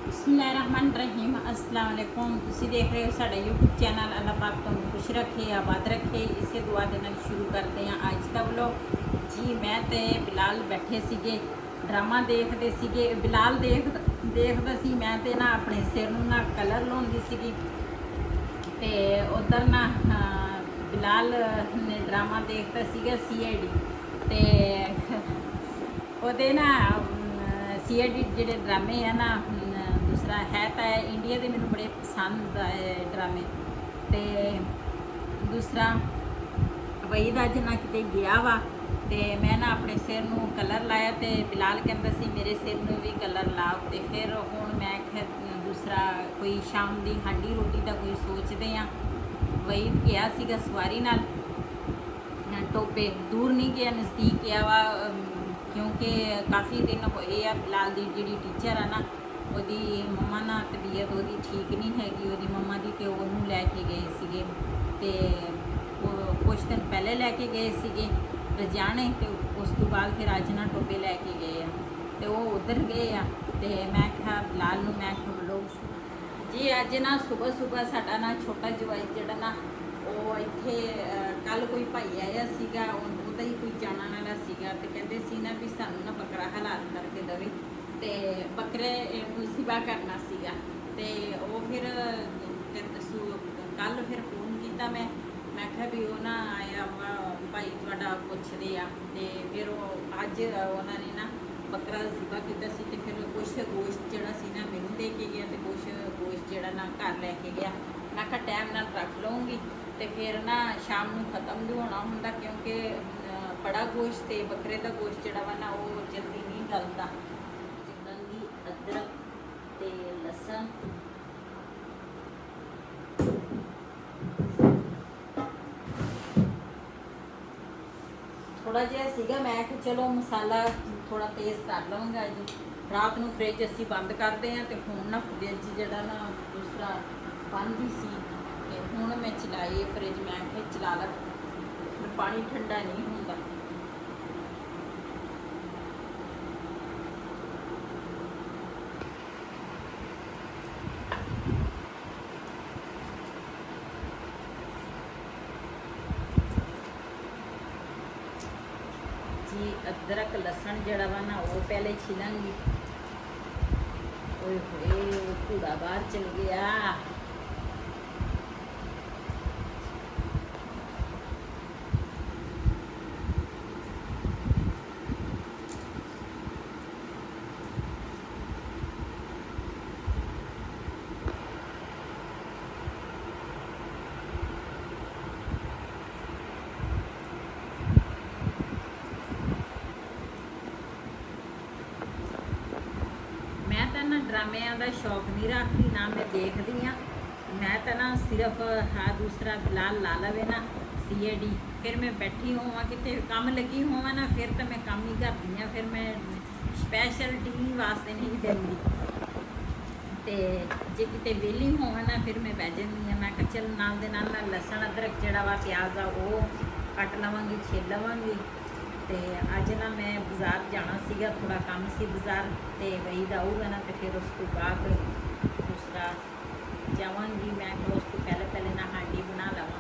बिस्मिल्लाहिर्रहमानिर्रहीम अस्सलाम वालेकुम। ਤੁਸੀਂ ਦੇਖ ਰਹੇ ਹੋ ਸਾਡਾ YouTube ਚੈਨਲ। ਅੱਲਾਹ ਪਾਕ ਤੁਹਾਨੂੰ ਖੁਸ਼ ਰੱਖੇ, ਆਬਾਦ ਰੱਖੇ। ਇਸੇ ਦੁਆ ਦੇ ਨਾਲ ਸ਼ੁਰੂ ਕਰਦੇ ਹਾਂ ਅੱਜ ਦਾ ਵਲੋਗ। ਜੀ ਮੈਂ ਤੇ ਬਿਲਾਲ ਬੈਠੇ ਸੀਗੇ, ਡਰਾਮਾ ਦੇਖਦੇ ਸੀਗੇ। ਬਿਲਾਲ ਦੇਖਦਾ ਸੀ, ਮੈਂ ਤੇ ਨਾ ਆਪਣੇ ਸਿਰ ਨੂੰ ਨਾ ਕਲਰ ਲਾਉਂਦੀ ਸੀਗੀ ਤੇ ਉਧਰ ਨਾ ਬਿਲਾਲ ਨੇ ਡਰਾਮਾ ਦੇਖਦਾ ਸੀਗਾ CID ਤੇ ਉਹਦੇ ਨਾ CID ਜਿਹੜੇ ਡਰਾਮੇ ਆ ਨਾ, ਦੂਸਰਾ ਹੈ ਤਾਂ ਇੰਡੀਆ ਦੇ ਮੈਨੂੰ ਬੜੇ ਪਸੰਦ ਆਏ ਡਰਾਮੇ। ਤੇ ਦੂਸਰਾ ਵਈ ਦਾ ਅੱਜ ਨਾ ਕਿਤੇ ਗਿਆ ਵਾ ਤੇ ਮੈਂ ਨਾ ਆਪਣੇ ਸਿਰ ਨੂੰ ਕਲਰ ਲਾਇਆ ਤੇ ਬਿਲਾਲ ਕਹਿੰਦਾ ਸੀ ਮੇਰੇ ਸਿਰ ਨੂੰ ਵੀ ਕਲਰ ਲਾਓ। ਤੇ ਫਿਰ ਹੁਣ ਮੈਂ ਦੂਸਰਾ ਕੋਈ ਸ਼ਾਮ ਦੀ ਹਾਂਡੀ ਰੋਟੀ ਦਾ ਕੋਈ ਸੋਚਦੇ ਆ। ਵਈ ਗਿਆ ਸੀਗਾ ਸਵਾਰੀ ਨਾਲ ਟੋਪੇ, ਦੂਰ ਨਹੀਂ ਗਿਆ, ਨਜ਼ਦੀਕ ਗਿਆ ਵਾ ਕਿਉਂਕਿ ਕਾਫੀ ਦਿਨ ਹੋਏ ਆ। ਬਿਲਾਲ ਦੀ ਜਿਹੜੀ ਟੀਚਰ ਆ ਨਾ, ਉਹਦੀ ਮੰਮਾ ਨਾਲ ਤਬੀਅਤ ਉਹਦੀ ਠੀਕ ਨਹੀਂ ਹੈਗੀ, ਉਹਦੀ ਮੰਮਾ ਦੀ, ਤੇ ਉਹਨੂੰ ਲੈ ਕੇ ਗਏ ਸੀਗੇ ਤੇ ਕੁਛ ਦਿਨ ਪਹਿਲੇ ਲੈ ਕੇ ਗਏ ਸੀਗੇ ਰਜਾਣੇ ਤੇ ਉਸ ਤੋਂ ਬਾਅਦ ਫਿਰ ਅੱਜ ਨਾ ਟੋਪੇ ਲੈ ਕੇ ਗਏ ਆ ਤੇ ਉਹ ਉਧਰ ਗਏ ਆ। ਤੇ ਮੈਂ ਕਿਹਾ ਬਿਲਾਲ ਨੂੰ, ਮੈਂ ਕਿਹਾ ਲੋਕ ਜੀ ਅੱਜ ਨਾ ਸਵੇਰ ਸਾਡਾ ਨਾ ਛੋਟਾ ਜਵਾਈ ਜਿਹੜਾ ਨਾ ਉਹ ਇੱਥੇ ਕੱਲ ਕੋਈ ਭਾਈ ਆਇਆ ਸੀਗਾ, ਉਹਦਾ ਹੀ ਕੋਈ ਜਾਣਨ ਵਾਲਾ ਸੀਗਾ ਤੇ ਕਹਿੰਦੇ ਸੀ ਨਾ ਵੀ ਸਾਨੂੰ ਨਾ ਬੱਕਰਾ ਹਲਾਲ ਕਰਕੇ ਦੇਵੇ ਤੇ ਬੱਕਰੇ ਨੂੰ ਸਿਬਾ ਕਰਨਾ ਸੀਗਾ। ਤੇ ਉਹ ਫਿਰ ਕੱਲ ਫਿਰ ਫੋਨ ਕੀਤਾ ਮੈਂ ਕਿਹਾ ਵੀ ਉਹ ਨਾ ਆਇਆ ਵਾ ਭਾਈ ਤੁਹਾਡਾ ਪੁੱਛਦੇ ਆ। ਤੇ ਫਿਰ ਉਹ ਅੱਜ ਉਹਨਾਂ ਨੇ ਨਾ ਬੱਕਰਾ ਸਿਬਾ ਕੀਤਾ ਸੀ ਤੇ ਫਿਰ ਕੁਛ ਗੋਸ਼ਤ ਜਿਹੜਾ ਸੀ ਨਾ ਮੈਨੂੰ ਦੇ ਕੇ ਗਿਆ ਤੇ ਕੁਛ ਗੋਸ਼ਤ ਜਿਹੜਾ ਨਾ ਘਰ ਲੈ ਕੇ ਗਿਆ। ਮੈਂ ਕਿਹਾ ਟਾਈਮ ਨਾਲ ਰੱਖ ਲਵਾਂਗੀ ਤੇ ਫਿਰ ਨਾ ਸ਼ਾਮ ਨੂੰ ਖਤਮ ਨਹੀਂ ਹੋਣਾ ਹੁੰਦਾ ਕਿਉਂਕਿ ਬੜਾ ਗੋਸ਼ਤ ਤੇ ਬੱਕਰੇ ਦਾ ਗੋਸ਼ਤ ਜਿਹੜਾ ਵਾ ਨਾ ਉਹ ਜਲਦੀ ਨਹੀਂ ਗਲਦਾ। ਚਿਕਨ ਅਦਰਕ ਤੇ ਲਸਣ ਥੋੜਾ ਜਿਹਾ ਸੀਗਾ, ਮੈਂ ਕਿ ਚਲੋ ਮਸਾਲਾ ਥੋੜਾ ਤੇਜ਼ ਕਰ ਲਵਾਂਗਾ। ਜੀ ਰਾਤ ਨੂੰ ਫ੍ਰਿਜ ਅਸੀਂ ਬੰਦ ਕਰਦੇ ਆ ਤੇ ਹੁਣ ਨਾ ਫ੍ਰਿਜ ਜਿਹੜਾ ਨਾ ਦੂਸਰਾ ਬੰਦ ਹੀ ਸੀ ਤੇ ਹੁਣ ਮੈਂ ਚਲਾਈ ਫ੍ਰਿਜ। ਮੈਂ ਕਿਹਾ ਚਲਾ ਲਾ, ਪਾਣੀ ਠੰਡਾ ਨਹੀਂ ਹੁੰਦਾ। ਜੀ ਅਦਰਕ ਲਸਣ ਜਿਹੜਾ ਵਾ ਨਾ ਉਹ ਪਹਿਲੇ ਛਿਲਾਂਗੀ। ਓਏ ਹੋਏ ਉਹ ਕੂੜਾ ਬਾਹਰ ਚਲ ਗਿਆ। ਡਰਾਮਿਆਂ ਦਾ ਸ਼ੌਕ ਨਹੀਂ ਰੱਖਦੀ ਨਾ ਮੈਂ ਦੇਖਦੀ ਆ। ਮੈਂ ਤਾਂ ਨਾ ਸਿਰਫ ਦੂਸਰਾ ਬਿਲਾਲ ਲਾ ਲਵੇ ਨਾ CID, ਫਿਰ ਮੈਂ ਬੈਠੀ ਹੋਵਾਂ ਕਿਤੇ ਕੰਮ ਲੱਗੀ ਹੋਵਾਂ ਨਾ, ਫਿਰ ਤਾਂ ਮੈਂ ਕੰਮ ਹੀ ਕਰਦੀ ਆ। ਫਿਰ ਮੈਂ ਸਪੈਸ਼ਲ TV ਵਾਸਤੇ ਨਹੀਂ ਦਿੰਦੀ ਤੇ ਜੇ ਕਿਤੇ ਵਿਹਲੀ ਹੋਵਾਂ ਨਾ ਫਿਰ ਮੈਂ ਬਹਿ ਜਾਂਦੀ ਆ। ਮੈਂ ਕਿਹਾ ਚੱਲ ਨਾਲ ਦੇ ਨਾਲ ਲਸਣ ਅਦਰਕ ਜਿਹੜਾ ਵਾ ਪਿਆਜ਼ ਆ ਉਹ ਕੱਟ ਲਵਾਂਗੀ, ਛਿੱਲ ਲਵਾਂਗੀ। ਤੇ ਅੱਜ ਨਾ ਮੈਂ ਬਾਜ਼ਾਰ ਜਾਣਾ ਸੀਗਾ, ਥੋੜਾ ਕੰਮ ਸੀ ਬਾਜ਼ਾਰ ਤੇ ਵਈ ਦਾ ਆਊਗਾ ਨਾ ਤੇ ਫਿਰ ਉਸ ਤੋਂ ਬਾਅਦ ਦੂਸਰਾ ਜਾਵਾਂਗੀ। ਮੈਂ ਉਸ ਤੋਂ ਪਹਿਲੇ ਨਾ ਹਾਂਡੀ ਬਣਾ ਲਵਾਂ।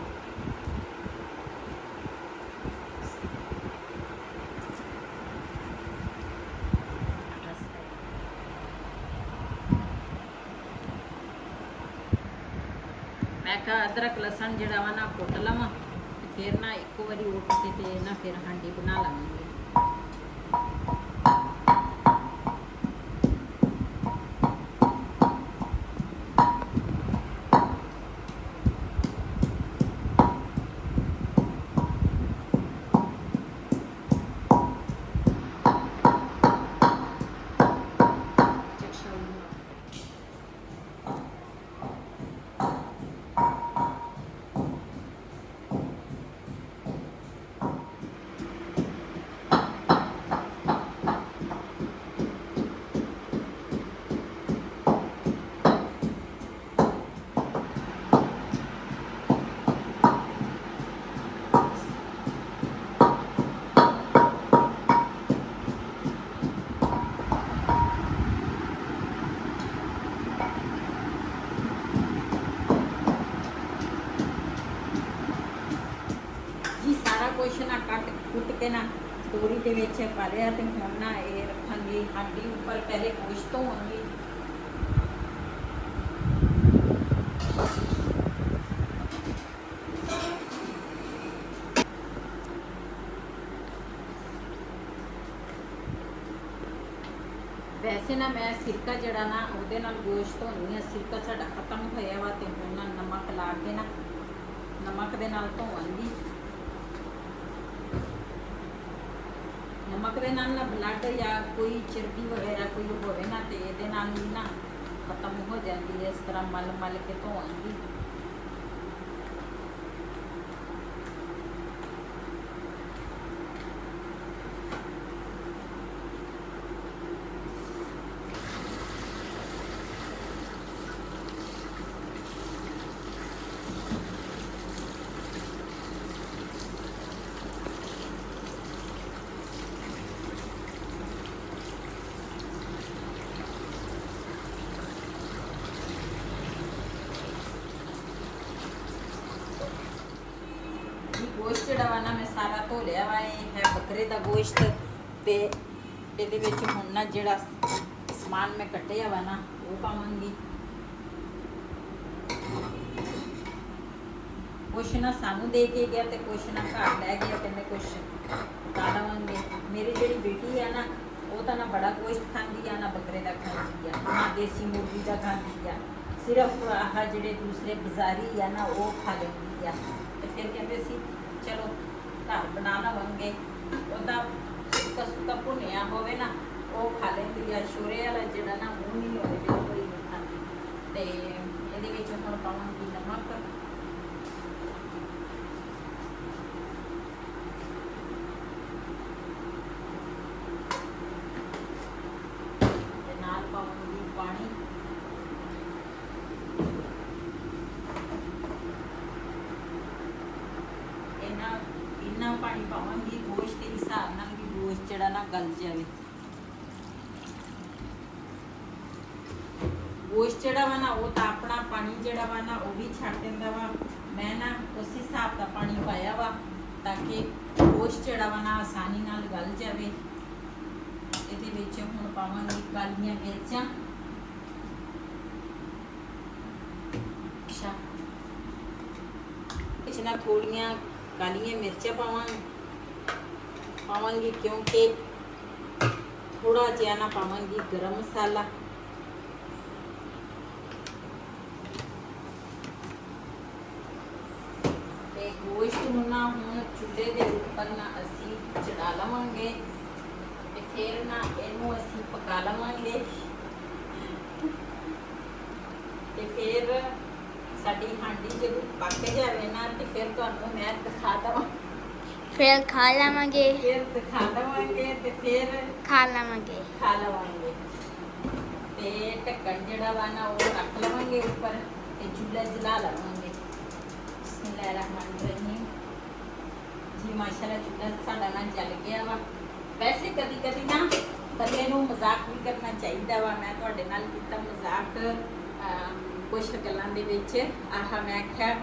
ਮੈਂ ਕਿਹਾ ਅਦਰਕ ਲਸਣ ਜਿਹੜਾ ਵਾ ਨਾ ਕੁੱਟ ਲਵਾਂ ਤੇ ਫਿਰ ਨਾ ਇੱਕੋ ਵਾਰੀ ਉੱਠ ਕੇ ਤੇ ਨਾ ਫਿਰ ਹਾਂਡੀ ਬਣਾ ਲਵਾਂਗੀ। ਜੀ ਸਾਰਾ ਕੁਛ ਨਾ ਕੱਟ ਕੁੱਟ ਕੇ ਨਾ ਤੋਰੀ ਦੇ ਵਿੱਚ ਪਾ ਲਿਆ ਤੇ ਹੁਣ ਨਾ ਇਹ ਰੱਖਾਂਗੇ ਹਾਂਡੀ ਉੱਪਰ। ਪਹਿਲੇ ਗੋਸ਼ਤ ਧੋਵਾਂਗੇ। ਵੈਸੇ ਨਾ ਮੈਂ ਸਿਰਕਾ ਜਿਹੜਾ ਨਾ ਉਹਦੇ ਨਾਲ ਗੋਸ਼ਤ ਧੋਣੀ ਆ। ਸਿਰਕਾ ਸਾਡਾ ਖਤਮ ਹੋਇਆ ਵਾ ਤੇ ਹੁਣ ਨਾ ਨਮਕ ਲਾ ਕੇ ਨਾ ਨਮਕ ਦੇ ਨਾਲ ਧੋਵਾਂਗੀ। ਨਮਕ ਦੇ ਨਾਲ ਨਾ ਬਲੱਡ ਜਾਂ ਕੋਈ ਚਰਬੀ ਵਗੈਰਾ ਕੋਈ ਹੋਵੇ ਨਾ ਤੇ ਇਹਦੇ ਨਾਲ ਵੀ ਨਾ ਖਤਮ ਹੋ ਜਾਂਦੀ ਹੈ। ਇਸ ਤਰ੍ਹਾਂ ਮਲ ਮਲ ਕੇ ਧੋਵਾਂਗੀ। ਗੋਸ਼ਤ ਜਿਹੜਾ ਵਾ ਨਾ ਮੈਂ ਸਾਰਾ ਧੋ ਲਿਆ ਵਾ। ਇਹ ਹੈ ਬੱਕਰੇ ਦਾ ਗੋਸ਼ਤ ਤੇ ਇਹਦੇ ਵਿੱਚ ਹੁਣ ਨਾ ਜਿਹੜਾ ਸਮਾਨ ਮੈਂ ਕੱਟਿਆ ਵਾ ਨਾ ਉਹ ਪਾਵਾਂਗੀ। ਕੁਛ ਨਾ ਸਾਨੂੰ ਦੇ ਕੇ ਗਿਆ ਤੇ ਕੁਛ ਨਾ ਘਰ ਲੈ ਗਿਆ ਤੇ ਮੈਂ ਕੁਛ ਪਕਾ ਲਵਾਂਗੇ। ਮੇਰੀ ਜਿਹੜੀ ਬੇਟੀ ਆ ਨਾ ਉਹ ਤਾਂ ਨਾ ਬੜਾ ਗੋਸ਼ਤ ਖਾਂਦੀ ਆ ਨਾ ਬੱਕਰੇ ਦਾ ਖਾਂਦੀ ਆ ਨਾ ਦੇਸੀ ਮੁਰਗੀ ਦਾ ਖਾਂਦੀ ਆ। ਸਿਰਫ ਆਹ ਜਿਹੜੇ ਦੂਸਰੇ ਬਾਜ਼ਾਰੀ ਆ ਨਾ ਉਹ ਖਾ ਲੈਂਦੀ ਆ। ਤੇ ਫਿਰ ਕਹਿੰਦੇ ਸੀ ਚਲੋ ਘਰ ਬਣਾ ਲਵਾਂਗੇ। ਉਹਦਾ ਸੁੱਕਾ ਸੁੱਕਾ ਭੁੰਨਿਆ ਹੋਵੇ ਨਾ ਉਹ ਖਾ ਲੈਂਦੀ ਆ। ਸ਼ੋਰੇ ਵਾਲਾ ਜਿਹੜਾ ਨਾ ਉਹ ਨਹੀਂ ਹੋਵੇ ਬਿਲਕੁਲ ਹੀ ਨਹੀਂ ਖਾਂਦੀ। ਤੇ ਇਹਦੇ ਵਿੱਚ ਹੁਣ ਪਾਵਾਂਗੀ ਨਮਕ। ਤੇ ਨਾਲ ਪਾਵਾਂਗੀ ਪਾਣੀ। ਇੰਨਾ ਪਾਣੀ ਪਾਵਾਂਗੀ ਗੋਸ਼ਤ ਦੇ ਹਿਸਾਬ ਨਾਲ ਵੀ ਗੋਸ਼ਤ ਜਿਹੜਾ ਨਾ ਗਲ ਜਾਵੇ। ਗੋਸ਼ਤ ਜਿਹੜਾ ਵਾ ਨਾ ਉਹ ਤਾਂ ਆਪਣਾ ਪਾਣੀ ਜਿਹੜਾ ਵਾ ਨਾ ਉਹ ਵੀ ਛੱਡ ਦਿੰਦਾ ਵਾ। ਮੈਂ ਨਾ ਉਸ ਹਿਸਾਬ ਦਾ ਪਾਣੀ ਪਾਇਆ ਵਾ ਤਾਂ ਕਿ ਗੋਸ਼ਤ ਜਿਹੜਾ ਵਾ ਨਾ ਆਸਾਨੀ ਨਾਲ ਗਲ ਜਾਵੇ। ਇਹਦੇ ਵਿੱਚ ਹੁਣ ਪਾਵਾਂਗੀ ਕਾਲੀਆਂ ਮਿਰਚਾਂ। ਵਿੱਚ ਨਾ ਥੋੜੀਆਂ ਕਾਲੀਆਂ ਮਿਰਚਾਂ ਪਾਵਾਂਗੀ ਕਿਉਂਕਿ ਥੋੜਾ ਜਿਹਾ ਨਾ ਪਾਵਾਂਗੀ ਗਰਮ ਮਸਾਲਾ। ਤੇ ਗੋਸ਼ਤ ਨੂੰ ਨਾ ਹੁਣ ਚੁੱਲ੍ਹੇ ਦੇ ਉੱਪਰ ਨਾ ਅਸੀਂ ਚੜਾ ਲਵਾਂਗੇ ਤੇ ਫਿਰ ਨਾ ਇਹਨੂੰ ਅਸੀਂ ਪਕਾ ਲਵਾਂਗੇ। ਤੇ ਫਿਰ ਸਾਡੀ ਹਾਂਡੀ ਜਦੋਂ ਪੱਕ ਜਾਵੇ ਨਾ ਤੇ ਫਿਰ ਤੁਹਾਨੂੰ ਮੈਂ ਦਿਖਾ ਦਵਾਂ। ਫਿਰ ਖਾ ਲਵਾਂਗੇ। ਫਿਰ ਦਿਖਾ ਦਵਾਂਗੇ ਤੇ ਫਿਰ ਖਾ ਲਵਾਂਗੇ। ਤੇ ਢੱਕਣ ਜਿਹੜਾ ਵਾ ਨਾ ਉਹ ਰੱਖ ਲਵਾਂਗੇ ਉੱਪਰ ਤੇ ਚੁੱਲ੍ਹਾ ਜਲਾ ਲਵਾਂਗੇ। ਬਿਸਮਿਲ੍ਲਾਹਿਰਰਹਿਮਾਨਿਰਰਹੀਮ। ਜੀ ਮਾਸ਼ਾਅੱਲਾ ਚੁੱਲ੍ਹਾ ਸਾਡਾ ਨਾ ਜਲ ਗਿਆ ਵਾ। ਵੈਸੇ ਕਦੀ ਕਦੀ ਨਾ ਬੰਦੇ ਨੂੰ ਮਜ਼ਾਕ ਵੀ ਕਰਨਾ ਚਾਹੀਦਾ ਵਾ। ਮੈਂ ਤੁਹਾਡੇ ਨਾਲ ਕੀਤਾ ਮਜ਼ਾਕ ਕੁਛ ਗੱਲਾਂ ਦੇ ਵਿੱਚ। ਆਹ ਮੈਂ ਆਖਿਆ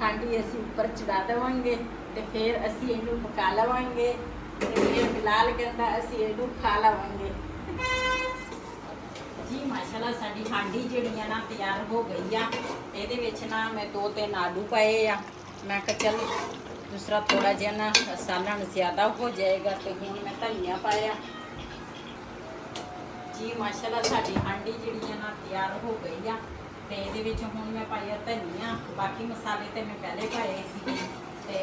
ਹਾਂਡੀ ਅਸੀਂ ਉੱਪਰ ਚੜਾ ਦੇਵਾਂਗੇ ਤੇ ਫਿਰ ਅਸੀਂ ਇਹਨੂੰ ਪਕਾ ਲਵਾਂਗੇ ਤੇ ਫਿਰ ਬਿਲਾਲ ਕਹਿੰਦਾ ਅਸੀਂ ਇਹਨੂੰ ਖਾ ਲਵਾਂਗੇ। ਜੀ ਮਾਸ਼ਾਅੱਲਾ ਸਾਡੀ ਹਾਂਡੀ ਜਿਹੜੀ ਆ ਨਾ ਤਿਆਰ ਹੋ ਗਈ ਆ। ਇਹਦੇ ਵਿੱਚ ਨਾ ਮੈਂ 2-3 ਆਲੂ ਪਾਏ ਆ। ਮੈਂ ਕਿਹਾ ਚੱਲ ਦੂਸਰਾ ਥੋੜਾ ਜਿਹਾ ਨਾ ਸਾਲਣ ਜ਼ਿਆਦਾ ਹੋ ਜਾਏਗਾ ਤੇ ਹੁਣ ਮੈਂ ਧਨੀਆ ਪਾਇਆ। ਜੀ ਮਾਸ਼ਾਅੱਲਾ ਸਾਡੀ ਹਾਂਡੀ ਜਿਹੜੀ ਆ ਨਾ ਤਿਆਰ ਹੋ ਗਈ ਆ ਤੇ ਇਹਦੇ ਵਿੱਚ ਹੁਣ ਮੈਂ ਪਾਇਆ ਧਨੀਆ। ਬਾਕੀ ਮਸਾਲੇ ਤੇ ਮੈਂ ਪਹਿਲੇ ਪਾਏ ਸੀ ਤੇ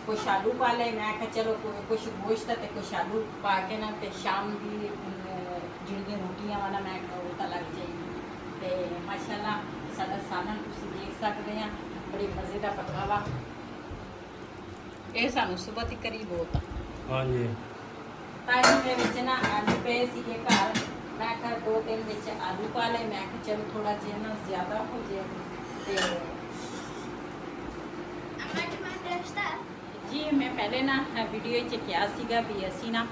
ਕੁਛ ਆਲੂ ਪਾ ਲਏ। ਮੈਂ ਕਿਹਾ ਚਲੋ ਕੁਛ ਗੋਸ਼ਤ ਤੇ ਕੁਛ ਆਲੂ ਪਾ ਕੇ ਨਾ ਤੇ ਸ਼ਾਮ ਦੀ ਜਿਹੜੀਆਂ ਰੋਟੀਆਂ ਵਾਲਾ ਮੈਂ ਉਹ ਤਾਂ ਲੱਗ ਜਾਏਗੀ। ਤੇ ਮਾਸ਼ਾਅੱਲਾ ਸਾਡਾ ਸਾਲਨ ਤੁਸੀਂ ਦੇਖ ਸਕਦੇ ਆ ਬੜੀ ਮਜ਼ੇ ਦਾ ਪੱਕਾ ਵਾ। ਇਹ ਸਾਨੂੰ ਸਵੇਰ ਦੀ ਕਰੀ ਬਹੁਤ ਆ। ਹਾਂਜੀ ਤਾਂ ਇਹਦੇ ਵਿੱਚ ਨਾ ਆਲੂ ਪਏ ਸੀਗੇ ਘਰ। ਮੈਂ ਕਿਹਾ 2-3 ਵਿੱਚ ਆਲੂ ਪਾ ਲਏ। ਮੈਂ ਕਿਹਾ ਚਲੋ ਥੋੜਾ ਜਿਹਾ ਨਾ ਜ਼ਿਆਦਾ ਹੋ ਜਾਏ ਤੇ ਜੀ ਮੈਂ ਪਹਿਲੇ ਨਾ ਵੀਡੀਓ 'ਚ ਕਿਹਾ ਸੀਗਾ ਵੀ ਅਸੀਂ ਨਾ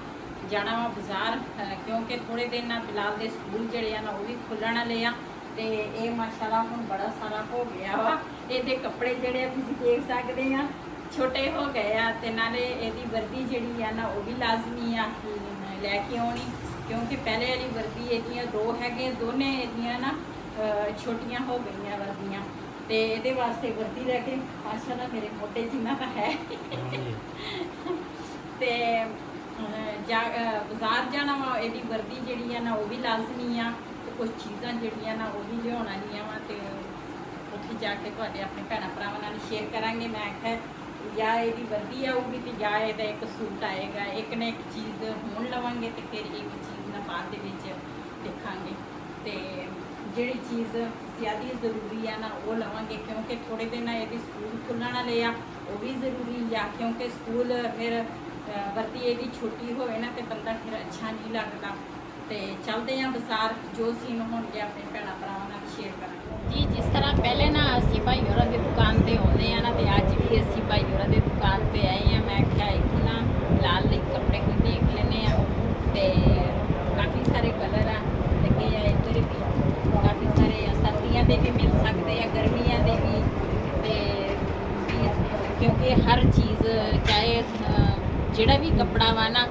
ਜਾਣਾ ਵਾ ਬਾਜ਼ਾਰ ਕਿਉਂਕਿ ਥੋੜੇ ਦਿਨ ਨਾਲ ਬਿਲਾਲ ਦੇ ਸਕੂਲ ਜਿਹੜੇ ਆ ਨਾ ਉਹ ਵੀ ਖੁੱਲਣ ਵਾਲੇ ਆ ਤੇ ਇਹ ਮਾਸ਼ਾਅੱਲਾ ਹੁਣ ਬੜਾ ਸਾਰਾ ਹੋ ਗਿਆ ਵਾ। ਇਹਦੇ ਕੱਪੜੇ ਜਿਹੜੇ ਆ ਤੁਸੀਂ ਦੇਖ ਸਕਦੇ ਆ ਛੋਟੇ ਹੋ ਗਏ ਆ ਤੇ ਨਾਲੇ ਇਹਦੀ ਵਰਦੀ ਜਿਹੜੀ ਆ ਨਾ ਉਹ ਵੀ ਲਾਜ਼ਮੀ ਆ ਲੈ ਕੇ ਆਉਣੀ ਕਿਉਂਕਿ ਪਹਿਲੇ ਵਾਲੀ ਵਰਦੀ ਇਹਦੀਆਂ ਦੋ ਹੈਗੇ ਦੋਨੇ ਇਹਦੀਆਂ ਨਾ ਛੋਟੀਆਂ ਹੋ ਗਈਆਂ ਵਰਦੀਆਂ ਤੇ ਇਹਦੇ ਵਾਸਤੇ ਵਰਦੀ ਲੈ ਕੇ ਮਾਸ਼ਾਅੱਲਾ ਮੇਰੇ ਮੋਟੇ ਜਿੰਨਾ ਤਾਂ ਹੈ ਤੇ ਬਾਜ਼ਾਰ ਜਾਣਾ ਵਾ ਇਹਦੀ ਵਰਦੀ ਜਿਹੜੀ ਆ ਨਾ ਉਹ ਵੀ ਲਾਜ਼ਮੀ ਆ ਤੇ ਕੁਝ ਚੀਜ਼ਾਂ ਜਿਹੜੀਆਂ ਨਾ ਉਹ ਵੀ ਲਿਆਉਣ ਵਾਲੀਆਂ ਵਾ ਤੇ ਉੱਥੇ ਜਾ ਕੇ ਤੁਹਾਡੇ ਆਪਣੇ ਭੈਣਾਂ ਭਰਾਵਾਂ ਨਾਲ ਸ਼ੇਅਰ ਕਰਾਂਗੇ। ਮੈਂ ਆਖਿਆ ਜਾਂ ਇਹਦੀ ਵਰਦੀ ਆਊਗੀ ਤੇ ਜਾਂ ਇਹਦਾ ਇੱਕ ਸੂਟ ਆਏਗਾ, ਇੱਕ ਨਾ ਇੱਕ ਚੀਜ਼ ਹੁਣ ਲਵਾਂਗੇ ਤੇ ਫਿਰ ਇੱਕ ਚੀਜ਼ ਨਾ ਬਾਅਦ ਦੇ ਵਿੱਚ ਦੇਖਾਂਗੇ ਤੇ ਜਿਹੜੀ ਚੀਜ਼ ਜ਼ਿਆਦਾ ਜ਼ਰੂਰੀ ਆ ਨਾ ਉਹ ਲਵਾਂਗੇ ਕਿਉਂਕਿ ਥੋੜੇ ਦਿਨ ਇਹਦੇ ਸਕੂਲ ਖੁੱਲਣ ਵਾਲੇ ਆ ਉਹ ਵੀ ਜ਼ਰੂਰੀ ਆ ਕਿਉਂਕਿ ਸਕੂਲ ਫਿਰ ਵਰਦੀ ਇਹਦੀ ਛੋਟੀ ਹੋਵੇ ਨਾ ਤੇ ਬੰਦਾ ਫਿਰ ਅੱਛਾ ਨਹੀਂ ਲੱਗਦਾ ਤੇ ਚੱਲਦੇ ਆ ਬਾਜ਼ਾਰ ਜੋ ਸੀਨ ਹੋਣਗੇ ਆਪਣੇ ਭੈਣਾਂ ਭਰਾਵਾਂ ਨਾਲ ਸ਼ੇਅਰ ਕਰਾਂਗੇ ਜੀ। ਜਿਸ ਤਰ੍ਹਾਂ ਪਹਿਲੇ ਨਾ ਅਸੀਂ ਭਾਈ ਹੋਰਾਂ ਦੀ ਦੁਕਾਨ ਤੇ ਆਉਂਦੇ ਆ ਨਾ ਤੇ ਅੱਜ ਵੀ ਅਸੀਂ ਭਾਈ ਹੋਰਾਂ ਦੀ ਦੁਕਾਨ ਤੇ ਆਏ ਆ। ਮੈਂ ਕਿਹਾ ਇੱਥੇ ਨਾ ਲਾਲ ਲਈ ਕੱਪੜੇ ਕੋਈ ਦੇਖ ਲੈਨੇ ਆ ਤੇ ਕਾਫੀ ਸਾਰੇ ਕਲਰ ਆ ਲੱਗੇ ਆ ਇੱਧਰ ਵੀ ਕਾਫੀ ਸਾਰੇ ਸਰਦੀਆਂ ਦੇ ਵੀ ਮਿਲ ਸਕਦੇ ਆ ਗਰਮੀਆਂ ਦੇ ਵੀ ਤੇ ਕਿਉਂਕਿ ਹਰ ਚੀਜ਼ ਚਾਹੇ ਜਿਹੜਾ ਵੀ ਕੱਪੜਾ ਵਾ ਨਾ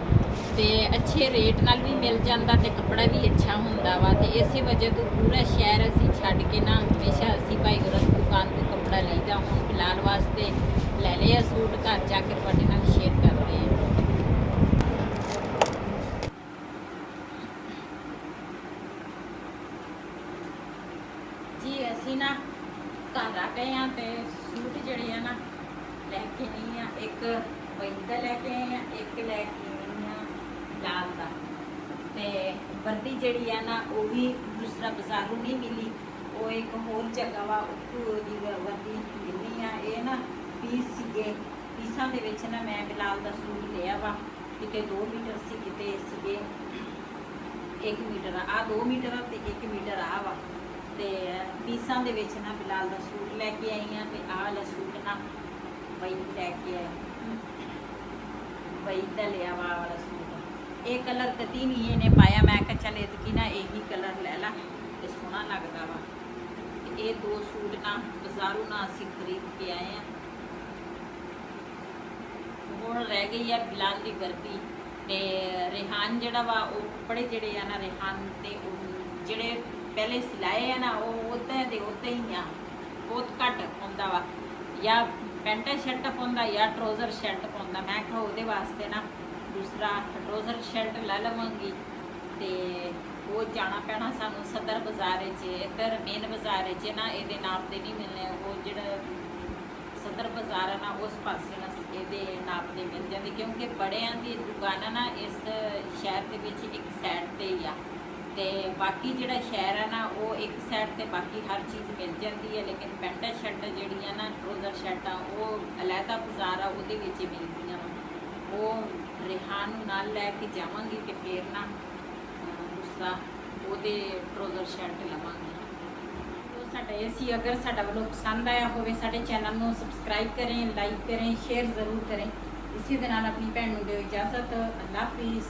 ਤੇ ਅੱਛੇ ਰੇਟ ਨਾਲ ਵੀ ਮਿਲ ਜਾਂਦਾ ਤੇ ਕੱਪੜਾ ਵੀ ਅੱਛਾ ਹੁੰਦਾ ਵਾ ਤੇ ਇਸੇ ਵਜ੍ਹਾ ਤੋਂ ਪੂਰਾ ਸ਼ਹਿਰ ਅਸੀਂ ਛੱਡ ਕੇ ਨਾ ਹਮੇਸ਼ਾ ਅਸੀਂ ਭਾਈ ਗੁਰਾਂ ਦੀ ਦੁਕਾਨ ਤੋਂ ਕੱਪੜਾ ਲਈਦਾ। ਹੁਣ ਫਿਲਹਾਲ ਵਾਸਤੇ ਲੈ ਲਿਆ ਸੂਟ, ਘਰ ਜਾ ਕੇ ਤੁਹਾਡੇ ਨਾਲ ਸ਼ੇਅਰ ਕਰਦੇ ਹਾਂ ਜੀ। ਅਸੀਂ ਨਾ ਘਰ ਆ ਗਏ ਆ ਤੇ ਸੂਟ ਜਿਹੜੇ ਆ ਨਾ ਲੈ ਕੇ ਨਹੀਂ ਆ, ਇੱਕ ਵੈਦ ਦਾ ਲੈ ਕੇ ਆਏ ਆ, ਇੱਕ ਲੈ ਕੇ ਆਈ ਆ ਲਾਲ ਦਾ ਤੇ ਵਰਦੀ ਜਿਹੜੀ ਆ ਨਾ ਉਹ ਵੀ ਦੂਸਰਾ ਬਾਜ਼ਾਰੋਂ ਨਹੀਂ ਮਿਲੀ, ਉਹ ਇੱਕ ਹੋਰ ਜਗ੍ਹਾ ਵਾ ਉੱਥੋਂ ਦੀ ਵਰਦੀ ਮਿਲਣੀ ਆ। ਇਹ ਨਾ ਪੀਸ ਸੀਗੇ, ਪੀਸਾਂ ਦੇ ਵਿੱਚ ਨਾ ਮੈਂ ਬਿਲਾਲ ਦਾ ਸੂਟ ਲਿਆ ਵਾ, ਕਿਤੇ 2 ਮੀਟਰ ਸੀ ਕਿਤੇ ਸੀਗੇ 1 ਮੀਟਰ ਆ 2 ਮੀਟਰ ਆ ਤੇ 1 ਮੀਟਰ ਆ ਵਾ ਤੇ ਪੀਸਾਂ ਦੇ ਵਿੱਚ ਨਾ ਬਿਲਾਲ ਦਾ ਸੂਟ ਲੈ ਕੇ ਆਈ ਆ ਤੇ ਆਹ ਵਾਲਾ ਸੂਟ ਨਾ ਬਈ ਲੈ ਕੇ ਆਈ ਬਈ ਦਾ ਲਿਆ ਵਾ ਵਾਲਾ ਸੂਟ। ਇਹ ਕਲਰ ਕਦੀ ਨਹੀਂ ਇਹਨੇ ਪਾਇਆ, ਮੈਂ ਕਿਹਾ ਚੱਲ ਇਹਦੀ ਨਾ ਇਹੀ ਕਲਰ ਲੈ ਲਾ ਤੇ ਸੋਹਣਾ ਲੱਗਦਾ ਵਾ ਤੇ ਇਹ 2 ਸੂਟ ਨਾ ਬਾਜ਼ਾਰੋਂ ਨਾ ਅਸੀਂ ਖਰੀਦ ਕੇ ਆਏ ਆ। ਹੁਣ ਰਹਿ ਗਈ ਆ ਬਿਲਾਲ ਦੀ ਵਰਦੀ ਤੇ ਰਿਹਾਨ ਜਿਹੜਾ ਵਾ ਉਹ ਕੱਪੜੇ ਜਿਹੜੇ ਆ ਨਾ ਰਿਹਾਨ ਤੇ ਜਿਹੜੇ ਪਹਿਲੇ ਸਿਲਾਏ ਆ ਨਾ ਉਹ ਉੱਦਾਂ ਦੇ ਉੱਦਾਂ ਹੀ ਆ, ਬਹੁਤ ਘੱਟ ਹੁੰਦਾ ਵਾ, ਜਾਂ ਪੈਂਟ ਸ਼ਰਟ ਪਾਉਂਦਾ ਜਾਂ ਟਰਾਊਜ਼ਰ ਸ਼ਰਟ ਪਾਉਂਦਾ। ਮੈਂ ਕਿਹਾ ਉਹਦੇ ਵਾਸਤੇ ਨਾ ਦੂਸਰਾ ਟਰਾਊਜ਼ਰ ਸ਼ਰਟ ਲੈ ਲਵਾਂਗੀ ਤੇ ਉਹ ਜਾਣਾ ਪੈਣਾ ਸਾਨੂੰ ਸਦਰ ਬਾਜ਼ਾਰ 'ਚ। ਇੱਧਰ ਮੇਨ ਬਾਜ਼ਾਰ 'ਚ ਨਾ ਇਹਦੇ ਨਾਪ ਦੇ ਨਹੀਂ ਮਿਲਣੇ, ਉਹ ਜਿਹੜਾ ਸਦਰ ਬਾਜ਼ਾਰ ਆ ਨਾ ਉਸ ਪਾਸੇ ਨਾ ਇਹਦੇ ਨਾਪ ਦੇ ਮਿਲ ਜਾਂਦੇ ਕਿਉਂਕਿ ਬੜਿਆਂ ਦੀ ਦੁਕਾਨਾਂ ਨਾ ਇਸ ਸ਼ਹਿਰ ਦੇ ਵਿੱਚ ਇੱਕ ਸਾਈਡ ਤੇ ਹੀ ਆ ਤੇ ਬਾਕੀ ਜਿਹੜਾ ਸ਼ਹਿਰ ਹੈ ਨਾ ਉਹ ਇੱਕ ਸਾਈਡ ਤੇ ਬਾਕੀ ਹਰ ਚੀਜ਼ ਮਿਲ ਜਾਂਦੀ ਹੈ, ਲੇਕਿਨ ਪੈਂਟ ਸ਼ਰਟ ਜਿਹੜੀਆਂ ਨਾ ਟਰਾਊਜ਼ਰ ਸ਼ਰਟਾਂ ਉਹ ਅਲੱਗਾ ਬਾਜ਼ਾਰ ਆ ਉਹਦੇ ਵਿੱਚ ਹੀ ਮਿਲਦੀਆਂ ਵਾ। ਉਹ ਰਿਹਾਨ ਨੂੰ ਨਾਲ ਲੈ ਕੇ ਜਾਵਾਂਗੀ ਤੇ ਫਿਰ ਨਾ ਦੂਸਰਾ ਉਹਦੇ ਟਰਾਊਜ਼ਰ ਸ਼ਰਟ ਲਵਾਂਗੀ। ਸਾਡਾ ਇਹ ਸੀ, ਅਗਰ ਸਾਡਾ ਵਲੋਗ ਪਸੰਦ ਆਇਆ ਹੋਵੇ ਸਾਡੇ ਚੈਨਲ ਨੂੰ ਸਬਸਕ੍ਰਾਈਬ ਕरें, ਲਾਈਕ करें, शेयर ज़रूर करें। इसी ਦੇ ਨਾਲ ਆਪਣੀ ਭੈਣ ਨੂੰ ਦਿਓ ਇਜਾਜ਼ਤ। ਅੱਲਾ ਹਾਫਿਜ਼।